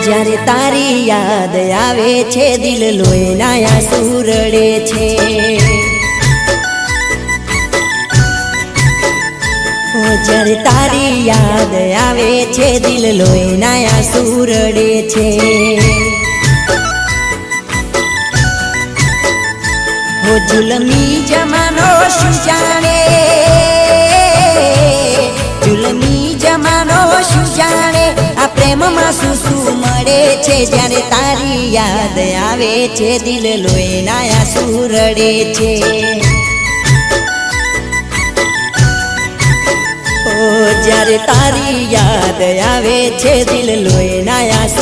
જ્યારે તારી યાદ આવે છે દિલ લોહીના આંસુ રડે છે જ્યારે તારી યાદ આવે છે દિલ લોહીના આંસુ રડે છે હો જુલમી જમાનો શું જાણે જુલમી જમાનો શું જાણે આ પ્રેમમાં શું શું મળે છે જ્યારે તારી યાદ આવે છે દિલ લોહીના આંસુ રડે છે જ્યારે તારી યાદ આવે છે દિલ લોહીના આંસુ